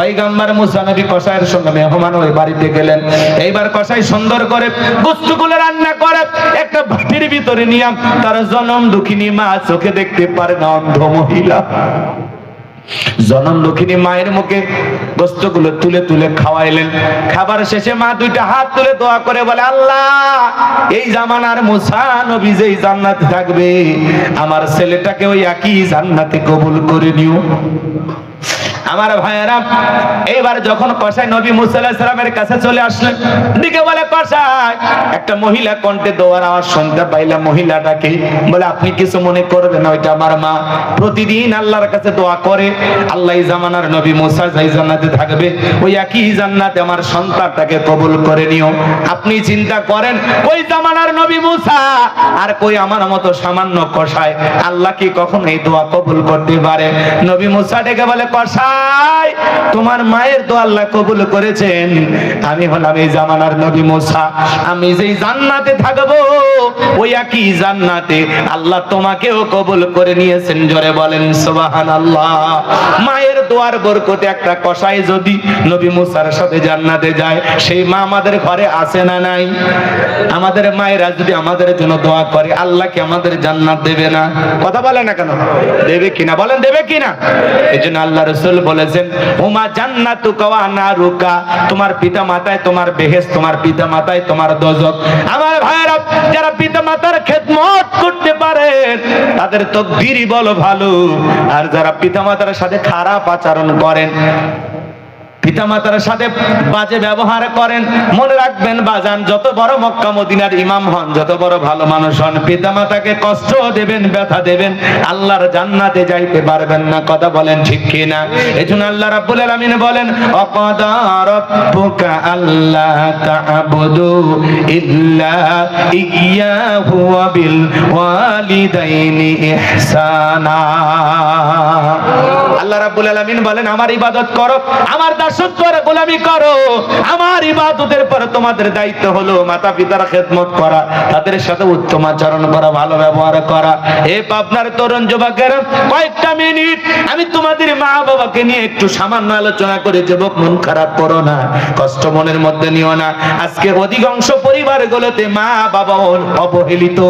পয়গম্বর মুসা নবী কসাইয়ের সঙ্গে মেহমান হয়ে বাড়িতে গেলেন। এইবার কসাই সুন্দর করে গোশতগুলো রান্না করে একটা বাটির ভিতরে নিয়ে তার জনম দুঃখিনী মা, চোখে দেখতে পারে না, অন্ধ মহিলা, জনম দুঃখিনী মায়ের মুখে গোশতগুলো তুলে তুলে খাওয়াইলেন। খাবার শেষে মা দুইটা হাত তুলে দোয়া করে বলে, আল্লাহ, এই জামানার মুসা নবী যেই জান্নাতে থাকবে, আমার ছেলেটাকে ওই একই জান্নাতে কবুল করে নিও। আমার ভাইয়েরা, এইবার যখন কসাই নবী মুসা আলাইহিস সালামের কাছে চলে আসলেন, দিকে বলে, কসাই, একটা মহিলা কণ্ঠে দোয়ার আওয়াজ শুনতে পাইলাম। মহিলাটাকে বলে, আপনি কিছু মনে করবেন না, ওইটা আমার মা, প্রতিদিন আল্লাহর কাছে দোয়া করে, আল্লাহ এই জামানার নবী মুসা যেই জান্নাতে থাকবে, ওই একই জান্নাতে আমার সন্তানটাকে কবুল করে নিও। আপনি চিন্তা করেন, ওই জামানার নবী মুসা আর কই আমার মতো সামান্য কসাই, আল্লাহ কি কখনো এই দোয়া কবুল করতে পারে? নবী মুসা ডেকে বলে, কসাই, তোমার মায়ের দোয়া আল্লাহ কবুল করেছেন। আমি হলাম এই জামানার নবী মুসা, আমি যেই জান্নাতে থাকবো, ওই একই জান্নাতে আল্লাহ তোমাকেও কবুল করে নিয়েছেন। জোরে বলেন সুবহানাল্লাহ। মায়ের দোয়ার বরকতে একটা কসাই যদি নবী মুসার সাথে জান্নাতে যায়, সেই মা আমাদের ঘরে আছে না নাই? আমাদের মায়েরা যদি আমাদের জন্য দোয়া করে, আল্লাহ কি আমাদের জান্নাত দেবে না? কথা বলে না কেন? দেবে কিনা বলেন, দেবে কিনা? এজন্য আল্লাহ রাসূল বলেছেন, উমা জান্নাতুকা ওয়া নারুকা, তোমার পিতা মাতায় তোমার বেহেশত, তোমার পিতা মাতায় তোমার দোজখ। আমার ভাইরা, যারা পিতা মাতার খেদমত করতে পারে তাদের তকদীরই বলো ভালো, আর যারা পিতা মাতার সাথে খারাপ আচরণ করেন, পিতামাতার সাথে বাজে ব্যবহার করেন, মনে রাখবেন বাজান, যত বড় মক্কা মদিনার ইমাম হন, যত বড় ভালো মানুষ হন, পিতামাতাকে কষ্ট দেবেন, ব্যথা দেবেন, আল্লাহর জান্নাতে যাইতে পারবেন না। কথা বলেন ঠিক কিনা? এজন্য আল্লাহ রাব্বুল আলামিন বলেন, ওয়াকাদা রাব্বুকা আল্লা তা'বুদু ইল্লা ইয়্যাহু ওয়া বিল ওয়ালিদাইনি ইহসানা। আল্লাহ রাব্বুল আলামিন বলেন, আমার ইবাদত করো, আমার দাসত্ব করে গোলামি করো, আমার ইবাদতের পর তোমাদের দায়িত্ব হলো মাতা পিতার খেদমত করা, তাদের সাথে উত্তম আচরণ করা, ভালো ব্যবহার করা। এই পাবনার তরুণ যুবকেরা, কয়েকটা মিনিট আমি তোমাদের মা বাবাকে নিয়ে একটু সামান্য আলোচনা করে, যুবক মন খারাপ করো না, কষ্ট মনের মধ্যে নিও না। আজকে অধিকাংশ পরিবারগুলোতে মা বাবা অবহেলিত,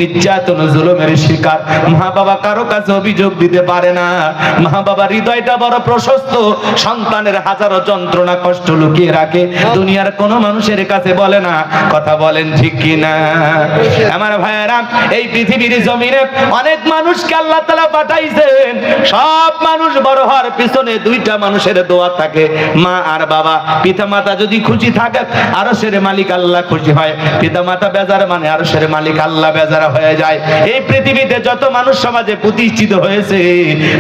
নির্যাতন জুলুমের শিকার। মা বাবা কারো কাছে অভিযোগ দিতে পারে না, মা বাবার হৃদয়টা বড় প্রশস্ত, সন্তানের হাজারো যন্ত্রণা কষ্ট লুকিয়ে রাখে, দুনিয়ার কোন মানুষের কাছে বলে না। কথা বলেন ঠিক কিনা? আমার ভাইয়েরা, এই পৃথিবীর জমিনে অনেক মানুষকে আল্লাহ তাআলা পাঠাইছেন, সব মানুষ বড় হওয়ার পিছনে দুইটা মানুষের দোয়া থাকে, মা আর বাবা। পিতামাতা যদি খুশি থাকে, আরশের মালিক আল্লাহ খুশি হয়, পিতামাতা বেজার মানে আরশের মালিক আল্লাহ বেজার হয়ে যায়। এই পৃথিবীতে যত মানুষ সমাজে প্রতিষ্ঠিত হয়েছে,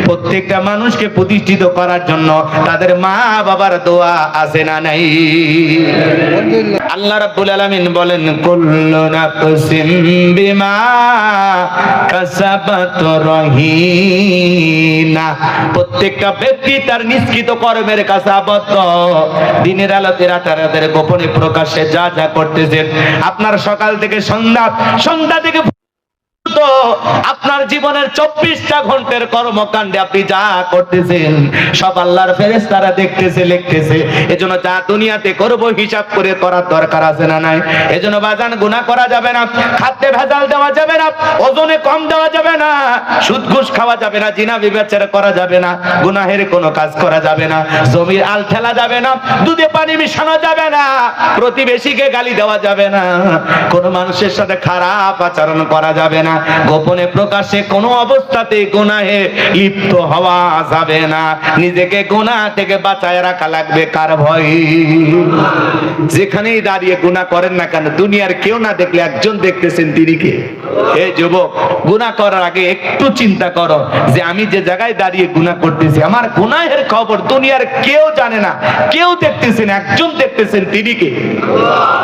প্রত্যেকটা মানুষকে প্রতিষ্ঠিত করার জন্য তাদের মা বাবার দোয়া আছে না নাই? আল্লাহ রাব্বুল আলামিন বলেন, কুল্লু নাফসিন বিমা কাসাবাত রহিনা, প্রত্যেকটা ব্যক্তি তার নিষ্কৃত কর্মের কাছে আবদ্ধ। দিনের আলোতে রাতের গোপনে প্রকাশ্যে যা যা করতেছেন, আপনার সকাল থেকে সন্ধ্যা, সন্ধ্যা থেকে আপনার জীবনের 24টা ঘন্টার কর্মকাণ্ডে আপনি যা করতেছেন, সব আল্লাহর ফেরেশতারা দেখতেছে, লিখতেছে। এজন্য যা দুনিয়াতে করব হিসাব করে করার দরকার আছে না নাই? এজন্য বাজান, গুনাহ করা যাবে না, খাদ্যে ভেজাল দেওয়া যাবে না, ওজনে কম দেওয়া যাবে না, সুদ ঘুষ খাওয়া যাবে না, জিনা ব্যভিচার করা যাবে না, গুনাহের কোনো কাজ করা যাবে না, জমির আল ঠেলা যাবে না, দুধে পানি মিশানো যাবে না, প্রতিবেশীকে গালি দেওয়া যাবে না, কোনো মানুষের সাথে খারাপ আচরণ করা যাবে না, গোপনে প্রকাশ্যে কোনো অবস্থাতে গুনাহে লিপ্ত হওয়া যাবে না। নিজেকে গুনাহ থেকে বাঁচায় রাখা লাগবে। কার ভয়? যেখানেই দাঁড়িয়ে গুনাহ করেন না কেন, দুনিয়ার কেউ না দেখলে একজন দেখতেছেন, তিনি কে? এই যুবক, গুনাহ করার আগে একটু চিন্তা করো যে আমি যে জায়গায় দাঁড়িয়ে গুনাহ করতেছি, আমার গুনাহের খবর দুনিয়ার কেউ জানে না, কেউ দেখতেছেন, একজন দেখতেছেন, তিনি কে?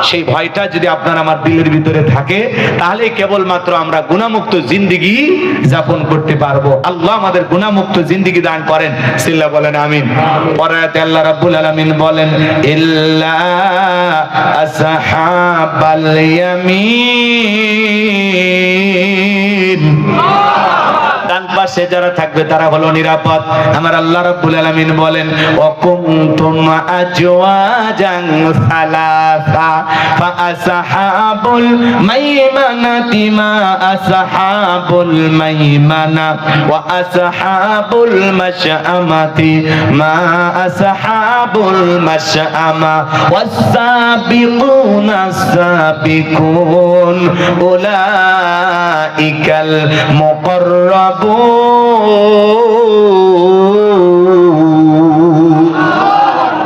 সেই ভয়টা যদি আপনার আমার দিলের ভিতরে থাকে, তাহলে কেবলমাত্র আমরা গুনাহমুক্ত জিন্দেগি যাপন করতে পারবো। আল্লাহ আমাদের গুনাহমুক্ত জিন্দেগি দান করেন। সিল্লা বলেন আমিন। পরায়াতে আল্লাহ রাব্বুল আলামিন বলেন, ইল্লা আসহাবাল ইয়ামিন, ডান পাশে যারা থাকবে তারা হলো নিরাপদ। আমার আল্লাহ রাব্বুল আলামিন বলেন ওয়া কুনতুম আজওয়াজান সালাসা ফাআসহাবুল মাইমানাতি মা আসহাবুল মাইমানা ওয়া আসহাবুল মাশআমাতি মা আসহাবুল মাশআমা ওয়াস-সাবিকুনা সাবিকুন উলাইকাল মুকাররাবুন।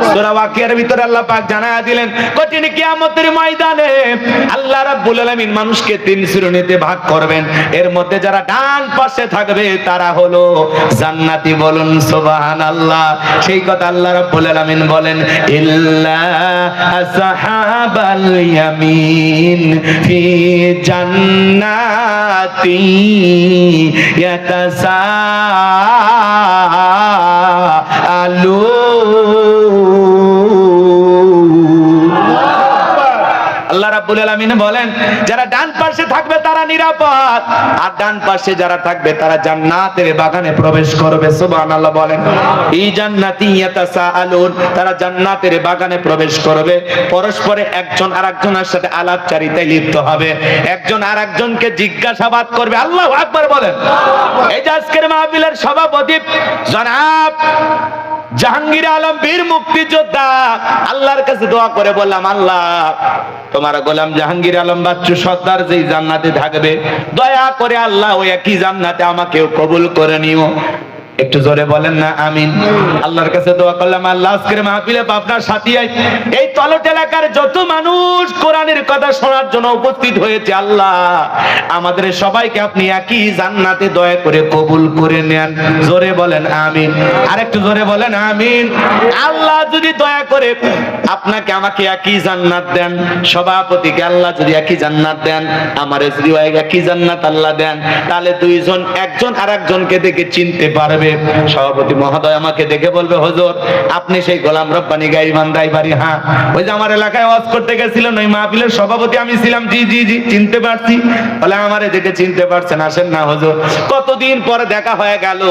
সূরা ওয়াকিয়ার ভিতরে আল্লাহ পাক জানায়া দিলেন কঠিন কিয়ামতের ময়দানে আল্লাহ রাব্বুল আলামিন মানুষকে তিন শ্রেণীতে ভাগ করবেন। এর মধ্যে যারা ডান পাশে থাকবে তারা হলো জান্নাতি। বলুন সুবহানাল্লাহ। সেই কথা আল্লাহ রাব্বুল আলামিন বলেন ইল্লা আসহাবাল ইয়ামিন ফি জান্নাতি আল্লাহ রাব্বুল আলামিন বলেন যারা ডান পাশে থাকবে তারা নিরাপদ, আর ডান পাশে যারা থাকবে তারা জান্নাতের বাগানে প্রবেশ করবে। সুবহানাল্লাহ বলেন। এই জান্নাতি ইয়াতাসাআলুন, তারা জান্নাতের বাগানে প্রবেশ করবে। পরস্পরে একজন আরেকজনের সাথে আলাপচারিতায় লিপ্ত হবে, একজন আরেকজনকে জিজ্ঞাসাবাদ করবে। আল্লাহু আকবার বলেন। এই যে আজকের মাহফিলের সভাপতি জনাব জাহাঙ্গীর আলম বীর মুক্তিযোদ্ধা, আল্লাহর কাছে দোয়া করে বললাম আল্লাহ তোমার গোলাম জাহাঙ্গীর আলম বাচ্চু সর্দার যেই জান্নাতে থাকবে দয়া করে আল্লাহ ওই একই জান্নাতে আমাকেও কবুল করে নিও। একটু জোরে বলেন না আমিন। আল্লাহর কাছে দোয়া করলাম আল্লাহ আজকের মাহফিলে আপনার সাথী এই তলট এলাকার যত মানুষ কোরআনের কথা শোনার জন্য উপস্থিত হয়েছে আল্লাহ আমাদের সবাইকে আপনি একই জান্নাতে দয়া করে কবুল করে নেন। জোরে বলেন আমিন। আরেকটু জোরে বলেন আমিন। আল্লাহ যদি দয়া করে আপনাকে আমাকে একই জান্নাত দেন, সভাপতিকে আল্লাহ যদি একই জান্নাত দেন, আমারে যদি একই জান্নাত আল্লাহ দেন, তাহলে দুইজন একজন আরেকজনকে দেখে চিনতে পারবে। সভাপতি মহোদয় আমাকে দেখে বলবে হুজুর আপনি সেই গোলাম রব্বানী গাইবান রায়বাড়ি। হ্যাঁ, ওই যে আমার এলাকায় ওয়াজ করতে গেছিলেন ওই মাহফিলের সভাপতি আমি ছিলাম। জি জি জি চিনতে পারছি। বলে আমারে দেখে চিনতে পারছেন, আসেন না হুজুর, কতদিন পরে দেখা হয়ে গেল,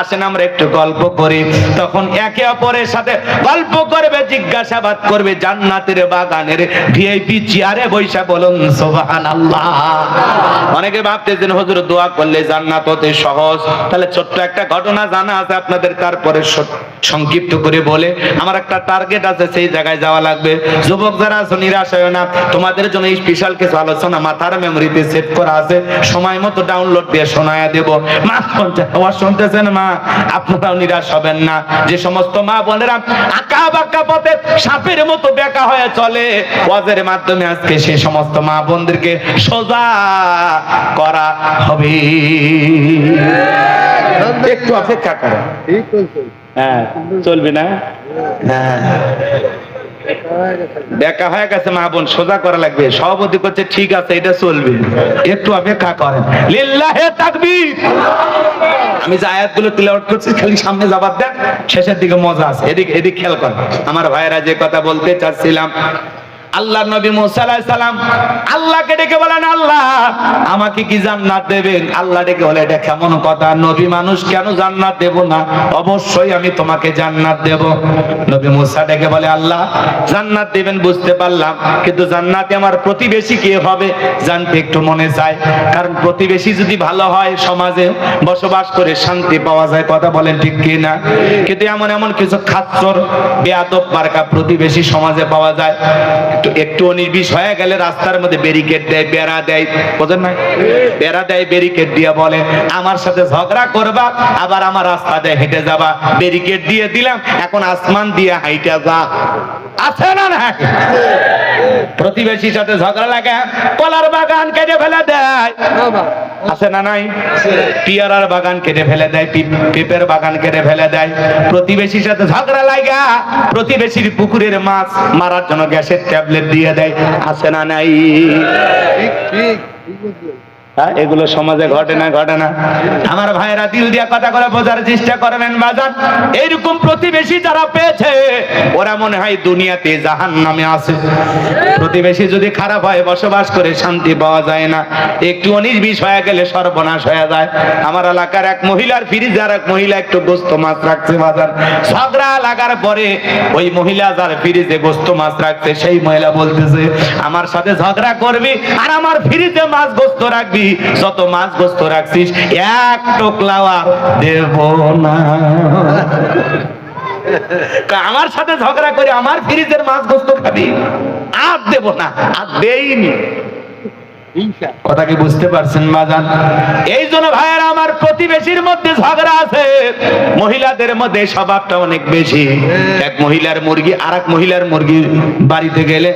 আসেন আমরা একটু গল্প করি। তখন একে অপরের সাথে গল্প করবে, জিজ্ঞাসাবাদ করবে, জান্নাতের বাগানের ভিআইপি চেয়ারে বৈশা বলুন সুবহানাল্লাহ। অনেকে ভাবতেছেন হুজুর দোয়া করলে জান্নাত হতে সহজ, তাহলে ছোট্ট একটা ঘটনা জানা আছে আপনাদের, তারপরে সংক্ষিপ্ত করে বলে আমার একটা টার্গেট আছে, সেই জায়গায় যাওয়া লাগবে। যুবক যারা আছো নিরাশ হয় না, তোমাদের জন্য স্পেশাল কিছু আলোচনা মাথার মেমোরিতে সেভ করা আছে, সময় মতো ডাউনলোড দিয়ে শোনায়া দেব। মা শুনতেছেন মা, আপনারাও নিরাশ হবেন না। যে সমস্ত মা বোনেরা আঁকা বাঁকা পথে সাপের মতো বেঁকা হয়ে চলে, ওয়াজের মাধ্যমে আজকে সেই সমস্ত মা বোনদেরকে সোজা করা হবে। একটু অপেক্ষা করো। হ্যাঁ চলবে না, বেকা হয়ে গেছে মা বোন, সোজা করা লাগবে। সভাপতি করছে ঠিক আছে এটা চলবে, একটু অপেক্ষা করেন। লিল্লাহে তাকবীর। আমি যে আয়াতগুলো তিলাওয়াত করছি খালি সামনে জবাব দেন, শেষের দিকে মজা আছে। এদিক খেয়াল করেন আমার ভাইয়েরা, যে কথা বলতে চাচ্ছিলাম। আল্লাহর নবী মুসা আলাইহিস সালাম আল্লাহকে ডেকে বলেন আল্লাহ আমাকে কি জান্নাত দেবেন? আল্লাহ ডেকে বলে এটা কেমন কথা, নবী মানুষ কেন জান্নাত দেব না? অবশ্যই আমি তোমাকে জান্নাত দেব। নবী মুসা ডেকে বলে আল্লাহ জান্নাত দেবেন বুঝতে পারলাম, কিন্তু জান্নাতে আমার প্রতিবেশী কে হবে জানতে একটু মনে চায়। কারণ প্রতিবেশী যদি ভালো হয় সমাজে বসবাস করে শান্তি পাওয়া যায়, কথা বলেন ঠিক কি না? কিন্তু এমন কিছু খাচ্চর বেয়াদব মার্কা প্রতিবেশী সমাজে পাওয়া যায়। একটু নির্বিষ হয়ে গেলে রাস্তার মধ্যে ব্যারিকেড দেয়, বেড়া দেয়, বোঝেন না? বেড়া দেয়, ব্যারিকেড দিয়ে বলে আমার সাথে ঝগড়া করবা, আবার আমার রাস্তা দিয়ে হেঁটে যাবা, ব্যারিকেড দিয়ে দিলাম এখন আসমান দিয়ে হাইটা যা। আছে না না? প্রতিবেশীর সাথে ঝগড়া লাগে কলার বাগান কেটে ফেলে দেয়, আছে না নাই? পিয়ারার বাগান কেটে ফেলে দেয়, পেঁপের বাগান কেটে ফেলে দেয়। প্রতিবেশীর সাথে ঝগড়া লাগা প্রতিবেশীর পুকুরের মাছ মারার জন্য গ্যাসের ট্যাবলেট দিয়ে দেয়, আছে না নাই? এগুলো সমাজে ঘটে না ঘটে না? আমার ভাইয়েরা দিল দিয়া কথা করে বোঝার চেষ্টা করবেন বাজার। এইরকম প্রতিবেশী যারা পেয়েছে ওরা মনে হয় দুনিয়াতে জাহান্নামে আছে। প্রতিবেশী যদি খারাপ হয় বসবাস করে শান্তি পাওয়া যায় না, একটু 19-20 হয়ে গেলে সর্বনাশ হয়ে যায়। আমার এলাকার এক মহিলার ফ্রিজে আর এক মহিলা একটু গোস্ত মাছ রাখছে বাজার, ঝগড়া লাগার পরে ওই মহিলা যার ফ্রিজে গোস্ত মাছ রাখছে সেই মহিলা বলতেছে আমার সাথে ঝগড়া করবি আর আমার ফ্রিজে মাছ গোস্ত রাখবি, যত মাছ গোস্ত রাখছিস এক টোকলাও দেব না। আমার সাথে ঝগড়া করে আমার ফ্রিজের মাছ গোস্ত খাবি, আর দেব না, আর দেইনি। কথা কি বুঝতে পারছেন বাজান? এই জন্য ভাইয়েরা আমার প্রতিবেশীর মধ্যে ঝগড়া আছে, মহিলাদের মধ্যে স্বভাবটা অনেক বেশি। এক মহিলার মুরগি আর এক মহিলার মুরগির বাড়িতে গেলে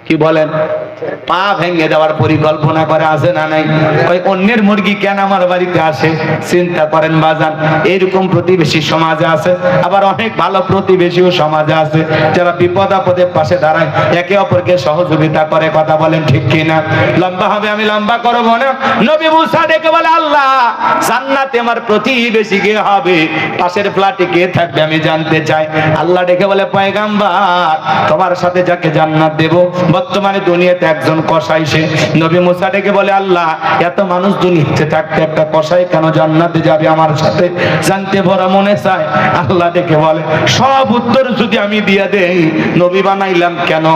কি বলেন, পা ভেঙে দেওয়ার পরিকল্পনা করে আসে না নাই? ওই অন্যের মুরগি কেন আমার বাড়িতে আসে? চিন্তা করেন বাজান। এইরকম প্রতিবেশী সমাজে আছে, আবার অনেক ভালো প্রতিবেশীও সমাজে আছে যারা বিপদ আপদে পাশে দাঁড়ায়, একে অপরকে সহযোগিতা করে। কথা বলেন ঠিক কিনা? লম্বা হবে, আমি লম্বা করব না। নবী মুসা ডেকে বলে আল্লাহ জান্নাতে আমার প্রতিবেশী কে হবে, পাশের ফ্ল্যাটে কে থাকবে আমি জানতে চাই। আল্লাহ ডেকে বলে পয়গাম্বার তোমার সাথে যাকে জান্নাত দেব বর্তমানে দুনিয়াতে একজন কসাই। সে নবী মুসা ডেকে বলে আল্লাহ এত মানুষ দুনিয়াতে থাকতে একটা কসাই কেন জান্নাতে যাবে আমার সাথে, জানতে বড় মনে চায়। আল্লাহ ডেকে বলে সব উত্তর যদি আমি দিয়ে দেই নবী বানাইলাম কেন?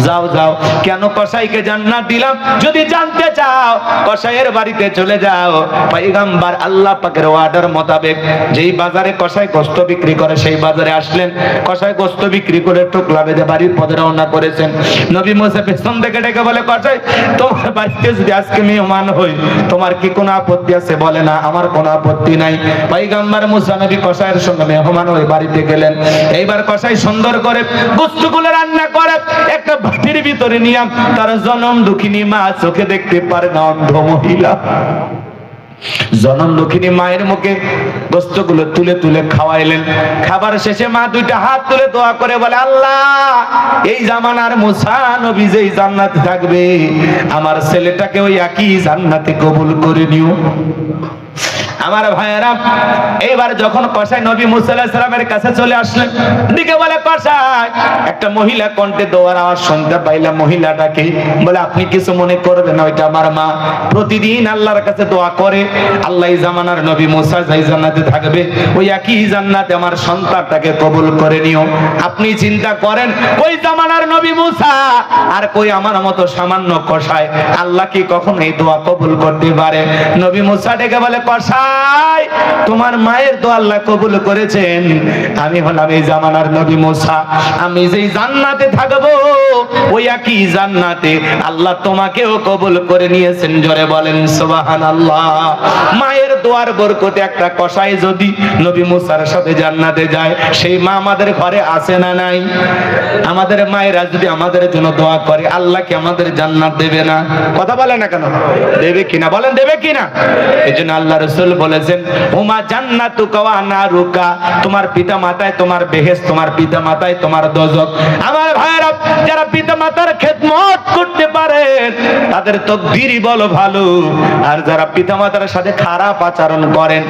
যাও যাও, কেন কসাইকে জান্নাত দিলাম যদি জানতে চাও কসাইয়ের বাড়িতে চলে যাও। পয়গম্বর আল্লাহ পাকের অর্ডার মোতাবেক যেই বাজারে কসাই গোশত বিক্রি করে সেই বাজারে আসলেন। কসাই গোশত বিক্রি করে টুকলা বেঁধে বাড়ির পথে রওনা করেছেন। নবী মুসা পেছন থেকে ডেকে বলে কসাই তোমার বাড়িতে যদি আজকে মেহমান হই তোমার কি কোনো আপত্তি আছে? বলে না আমার কোনো আপত্তি নাই। পয়গম্বর মুসা নবী কসাইয়ের সঙ্গে মেহমান হয়ে বাড়িতে গেলেন। এইবার কসাই সুন্দর করে গোশতগুলো রান্না করে একটা বাটির ভিতরে নিয়ে তার জনম দুঃখিনী মা, চোখে দেখতে পারে না অন্ধ মহিলা, জনম দুঃখিনী মায়ের মুখে গোশতগুলো তুলে তুলে খাওয়াইলেন। খাবার শেষে মা দুইটা হাত তুলে দোয়া করে বলে আল্লাহ এই জামানার মুসা নবী যেই জান্নাতে থাকবে আমার ছেলেটাকে ওই একই জান্নাতে কবুল করে নিও। আমার ভাইয়েরা এইবার যখন কসাই নবী মুসা আলাইহিস সালামের কাছে চলে আসলেন, দিকে বলে কসাই একটা মহিলা কণ্ঠে দোয়ার আওয়াজ শুনতে পাইলাম। মহিলাটাকে বলে আপনি কিছু মনে করবেন না, ওইটা আমার মা, প্রতিদিন আল্লাহর কাছে দোয়া করে আল্লাহ এই জামানার নবী মুসা যেই জান্নাতে থাকবে ওই একই জান্নাতে আমার সন্তানটাকে কবুল করে নিও। আপনি চিন্তা করেন ওই জামানার নবী মুসা আর কই আমার মতো সামান্য কসাই, আল্লাহ কি কখনো এই দোয়া কবুল করতে পারে? নবী মুসা ডেকে বলে কসাই তোমার মায়ের দোয়া আল্লাহ কবুল করেছেন, আমি হলাম এই জামানার নবী মুসা, আমি যেই জান্নাতে থাকবো ওই একই জান্নাতে আল্লাহ তোমাকেও কবুল করে নিয়েছেন। জোরে বলেন সুবহানাল্লাহ। মায়ের দোয়ার বরকতে একটা কসাই যদি নবী মুসার সাথে জান্নাতে যায়, সেই মা আমাদের ঘরে আছে না নাই? আমাদের মায়েরা যদি আমাদের জন্য দোয়া করে আল্লাহ কি আমাদের জান্নাত দেবে না? কথা বলে না কেন? দেবে কিনা বলেন, দেবে কিনা? এজন্য আল্লাহ রাসূল বলেছেন হুমা জান্নাতুকা ওয়া নারুকা, তোমার পিতা মাতায় তোমার বেহেশত, তোমার পিতা মাতায় তোমার দোজখ। আমার ভাইরা যারা পিতা মাতার খেদমত করতে পারে তাদের তকদীরই বলো ভালো, আর যারা পিতা মাতার সাথে খারাপ আচরণ করেন,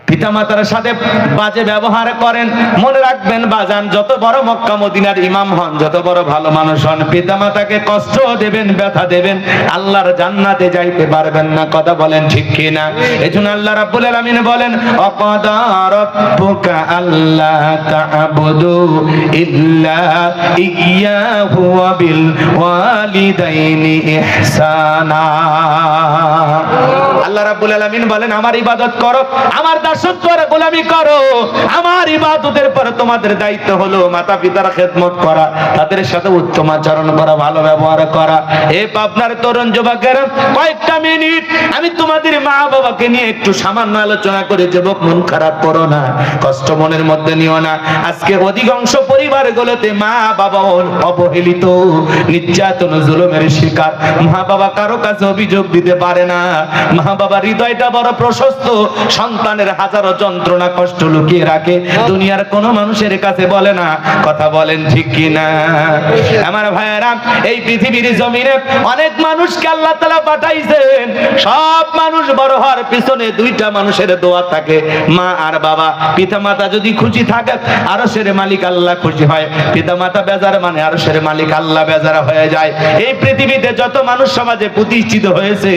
পিতামাতার সাথে বাজে ব্যবহার করেন, মনে রাখবেন বাজান যত বড় মক্কা মদিনার ইমাম হন, যত বড় ভালো মানুষ হন, পিতামাতাকে কষ্ট দেবেন, ব্যথা দেবেন, আল্লাহর জান্নাতে যাইতে পারবেন না। কথা বলেন ঠিক কিনা? এজন্য আল্লাহ রাব্বুল আলামিন বলেন ওয়াকাদা রাব্বুকা আল্লা তা'বুদু ইল্লা ইয়্যাহু ওয়া বিল ওয়ালিদাইনি ইহসানা। আল্লাহ রাব্বুল আলামিন বলেন আমার ইবাদত করো, আমার দাসত্ব আর গোলামি করো, আমার ইবাদতের পর তোমাদের দায়িত্ব হলো মাতা পিতার খেদমত করা, তাদের সাথে উত্তম আচরণ করা, ভালো ব্যবহার করা। এই পাবনার তরুণ যুবকেরা কয়েকটা মিনিট আমি তোমাদের মা বাবাকে নিয়ে একটু সামান্য আলোচনা করে, যুবক মন খারাপ করো না, কষ্ট মনের মধ্যে নিও না। আজকে অধিকাংশ পরিবারগুলোতে মা বাবা অবহেলিত, নির্যাতন জুলুমের শিকার। মা বাবা কারো কাছে অভিযোগ দিতে পারে না, মা বাবার হৃদয়টা বড় প্রশস্ত, সন্তানের হাজারো যন্ত্রণা কষ্ট লুকিয়ে রাখে, দুনিয়ার কোনো মানুষের কাছে বলে না। কথা বলেন ঠিক কিনা? আমার ভাইয়েরা, এই পৃথিবীর জমিনে অনেক মানুষকে আল্লাহ তাআলা পাঠাইছেন। সব মানুষ বড় হওয়ার পিছনে দুইটা মানুষের দোয়া থাকে, মা আর বাবা। পিতা মাতা যদি খুশি থাকে আরশের মালিক আল্লাহ খুশি হয়, পিতা মাতা বেজার মানে আরশের মালিক আল্লাহ বেজার হয়ে যায়। এই পৃথিবীতে যত মানুষ সমাজে প্রতিষ্ঠিত হয়েছে,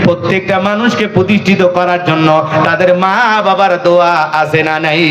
প্রত্যেকটা মানুষকে প্রতিষ্ঠিত করার জন্য তাদের মা বাবার দোয়া আছে না নাই?